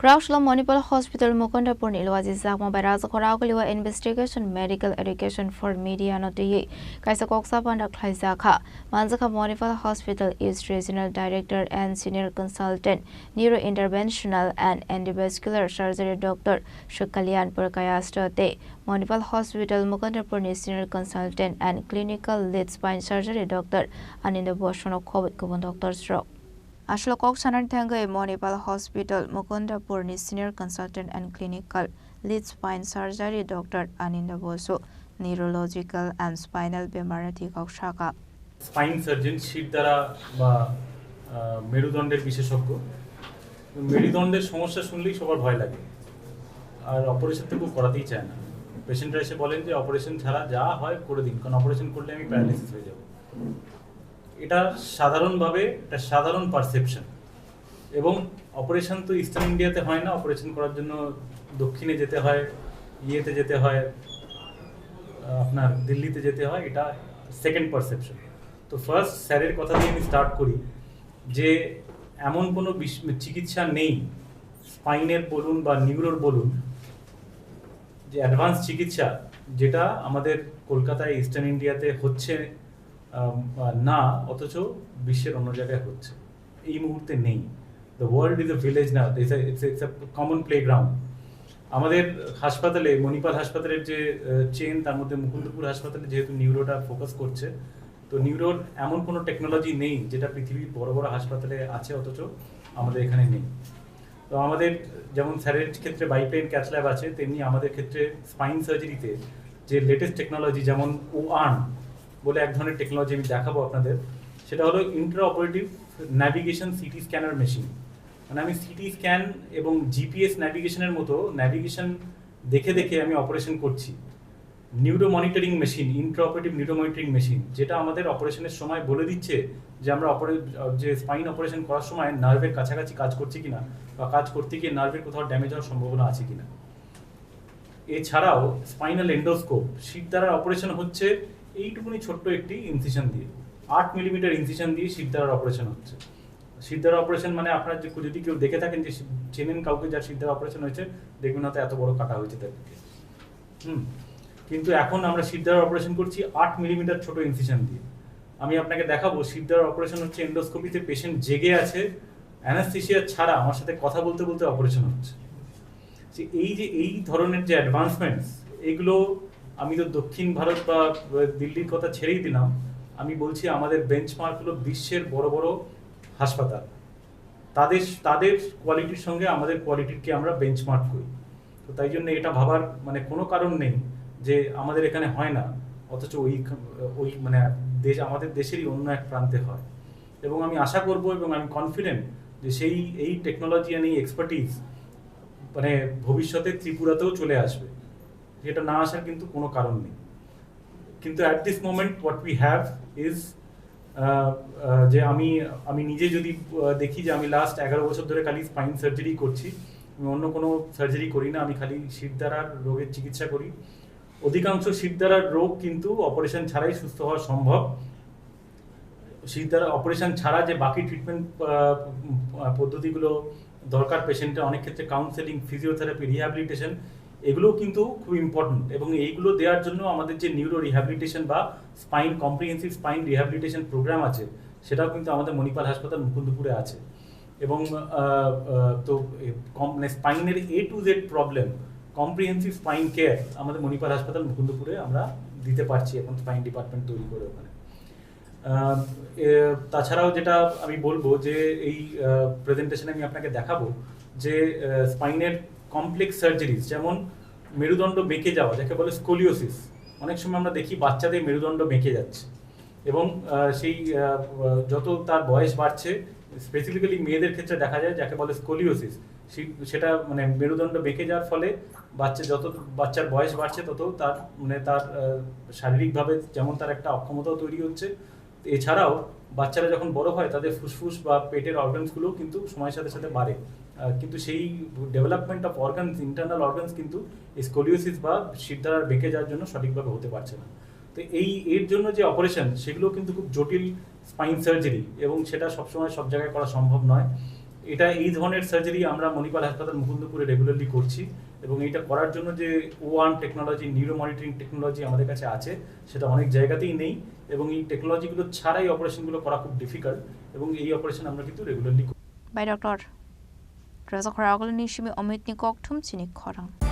Krausla Municipal Hospital Mukundapur Nilwaji Zakma Baraz Korakaliwa Investigation Medical Education for Media Noti Kaisa Koksa Panda Klaisaka Manzaka Municipal Hospital East Regional Director and Senior Consultant Neurointerventional and Endovascular Surgery Dr. Shukalyan Purkaya State Municipal Hospital Mukundapur Senior Consultant and Clinical Lead Spine Surgery Dr. Aninda Boshono COVID Kubun Dr. Stroke Ashlokok Sanarthanga Municipal Hospital Mukundapur Senior Consultant and Clinical Lead Spine Surgery Dr. Aninda Bosu Neurological and Spinal Bemarati Kokshaka Spine Surgeon শীত দ্বারা বা মেরুদণ্ডের বিশেষজ্ঞ মেরুদণ্ডের সমস্যা শুনলেই সবার ভয় লাগে আর অপারেশন তো করাতেই চায় না পেশেন্টরা এসে বলেন যে অপারেশন ছাড়া যা হয় করে দিন কারণ অপারেশন করলে আমি প্যারালাইসিস হয়ে যাব এটা সাধারণভাবে একটা সাধারণ পারসেপশন এবং অপারেশন তো ইস্টার্ন ইন্ডিয়াতে হয় না অপারেশন করার জন্য দক্ষিণে যেতে হয় ইয়েতে যেতে হয় আপনার দিল্লিতে যেতে হয় এটা সেকেন্ড পারসেপশন তো ফার্স্ট স্যারের কথা দিয়ে আমি স্টার্ট করি যে এমন কোনো চিকিৎসা নেই স্পাইনের বলুন বা নিউরোর বলুন যে অ্যাডভান্স চিকিৎসা যেটা আমাদের কলকাতায় ইস্টার্ন ইন্ডিয়াতে হচ্ছে না অথচ বিশ্বের অন্য জায়গায় হচ্ছে এই মুহূর্তে নেই the world is a village না ইটস এ কমন প্লেগ্রাউন্ড আমাদের হাসপাতালে মণিপাল হাসপাতালের যে চেন তার মধ্যে মুকুন্দপুর হাসপাতালে যেহেতু নিউরোটা ফোকাস করছে তো নিউরোর এমন কোনো টেকনোলজি নেই যেটা পৃথিবীর বড় বড় হাসপাতালে আছে অথচ আমাদের এখানে নেই তো আমাদের যেমন স্যারের ক্ষেত্রে বাইপ্লেন ক্যাথ ল্যাব আছে তেমনি আমাদের ক্ষেত্রে স্পাইন সার্জারিতে যে লেটেস্ট টেকনোলজি যেমন ওআর্ম বলে এক ধরনের টেকনোলজি আমি দেখাবো আপনাদের সেটা হলো Intra operative navigation city scanner machine মানে আমি সিটি স্ক্যান এবং জিপিএস ন্যাভিগেশনের মতো ন্যাভিগেশন দেখে দেখে আমি অপারেশন করছি neuro monitoring machine Intra operative neuro monitoring machine যেটা আমাদের অপারেশনের সময় বলে দিচ্ছে যে আমরা যে স্পাইন অপারেশন করার সময় নার্ভের কাছাকাছি কাজ করছি কিনা বা কাজ করতে গিয়ে নার্ভের কোথাও ড্যামেজ হওয়ার সম্ভাবনা আছে কিনা এছাড়াও স্পাইনাল এন্ডোস্কোপ শির দ্বারা অপারেশন হচ্ছে এইটুকুনি ছোট্ট একটি ইনসিশন দিয়ে 8 মিলিমিটার ইনসিশন দিয়ে শির দ্বারার অপারেশন হচ্ছে শির দ্বারা অপারেশন মানে আপনার যদি কেউ দেখে থাকেন যে চেনেন কাউকে যার শির দ্বারা অপারেশন হয়েছে দেখবেন হয়তো এত বড় কাটা হয়েছে তার দিকে কিন্তু এখন আমরা শির দ্বারা অপারেশন করছি 8 মিলিমিটার ছোট ইনসিশন দিয়ে আমি আপনাকে দেখাবো শির দ্বারা অপারেশন হচ্ছে এন্ডোস্কোপিতে পেশেন্ট জেগে আছে অ্যানাস্থেসিয়া ছাড়া আমার সাথে কথা বলতে বলতে অপারেশন হচ্ছে এই ধরনের যে অ্যাডভান্সমেন্টস এগুলো আমি তো দক্ষিণ ভারত বা দিল্লির কথা ছেড়েই দিলাম আমি বলছি আমাদের বেঞ্চমার্ক হলো বিশ্বের বড় বড় হাসপাতাল তাদের কোয়ালিটির সঙ্গে আমাদের কোয়ালিটিকে আমরা বেঞ্চমার্ক করি তো তাই জন্য এটা ভাবার মানে কোনো কারণ নেই যে আমাদের এখানে হয় না অথচ ওই মানে আমাদের দেশেরই অন্য এক প্রান্তে হয় এবং আমি আশা করব এবং আমি কনফিডেন্ট যে এই টেকনোলজি আর এই এক্সপার্টিজ মানে ভবিষ্যতে ত্রিপুরাতেও চলে আসবে যেটা না আসার কিন্তু কোনো কারণ নেই কিন্তু at this moment what we have is যে আমি নিজে যদি দেখি যে আমি লাস্ট 11 বছর ধরে খালি স্পাইন সার্জারি করছি আমি অন্য কোনো সার্জারি করি না আমি খালি শিরদাঁড়ার রোগের চিকিৎসা করি অধিকাংশ শিরদাঁড়ার রোগ কিন্তু অপারেশন ছাড়াই সুস্থ হওয়া সম্ভব শিরদাঁড়া অপারেশন ছাড়া যে বাকি ট্রিটমেন্ট পদ্ধতিগুলো দরকার পেশেন্টের অনেক ক্ষেত্রে কাউন্সেলিং ফিজিওথেরাপি রিহ্যাবিলিটেশন এগুলোও কিন্তু খুব ইম্পর্টেন্ট এবং এইগুলো দেওয়ার জন্য আমাদের যে নিউরো রিহ্যাবিলিটেশন বা spine comprehensive spine rehabilitation programme আছে সেটাও কিন্তু আমাদের মণিপাল হাসপাতাল মুকুন্দপুরে আছে এবং তো স্পাইনের A to Z problem comprehensive spine care আমাদের মণিপাল হাসপাতাল মুকুন্দপুরে আমরা দিতে পারছি এখন স্পাইন ডিপার্টমেন্ট তৈরি করে ওখানে তাছাড়াও যেটা আমি বলবো যে এই প্রেজেন্টেশনে আমি আপনাকে দেখাবো যে স্পাইনের কমপ্লেক্স সার্জারিজ যেমন মেরুদণ্ড বেঁকে যাওয়া যাকে বলে স্কোলিওসিস অনেক সময় আমরা দেখি বাচ্চাদের মেরুদণ্ড বেঁকে যাচ্ছে এবং সেই যত তার বয়স বাড়ছে স্পেসিফিক্যালি মেয়েদের ক্ষেত্রে দেখা যায় যাকে বলে স্কোলিওসিস সেটা মানে মেরুদণ্ড বেঁকে যাওয়ার ফলে বাচ্চার বয়স বাড়ছে তত তার শারীরিকভাবে যেমন তার একটা অক্ষমতাও তৈরি হচ্ছে এছাড়াও বাচ্চারা যখন বড় হয় তাদের ফুসফুস বা পেটের অর্গানসগুলোও কিন্তু সময়ের সাথে সাথে বাড়ে কিন্তু সেই development of organs internal organs কিন্তু স্কোলিওসিস বা শিরদাঁড়ার বেঁকে যাওয়ার জন্য সঠিকভাবে হতে পারছে না তো এর জন্য যে অপারেশন সেগুলো কিন্তু খুব জটিল স্পাইন সার্জারি এবং সেটা সবসময় সব জায়গায় করা সম্ভব নয় এটা এই ধরনের সার্জারি আমরা মণিপাল হাসপাতাল মুকুন্দপুরে রেগুলারলি করছি এবং এইটা করার জন্য যে O1 technology, neuro monitoring technology আমাদের কাছে আছে, সেটা অনেক জায়গাতেই নেই এবং এই টেকনোলজিগুলো ছাড়াই অপারেশনগুলো করা খুব ডিফিকাল্ট এবং এই অপারেশন আমরা কিন্তু regularly By Dr. Reza Khoragul Nishimi Omit Nikok Tum Chinik Khorang.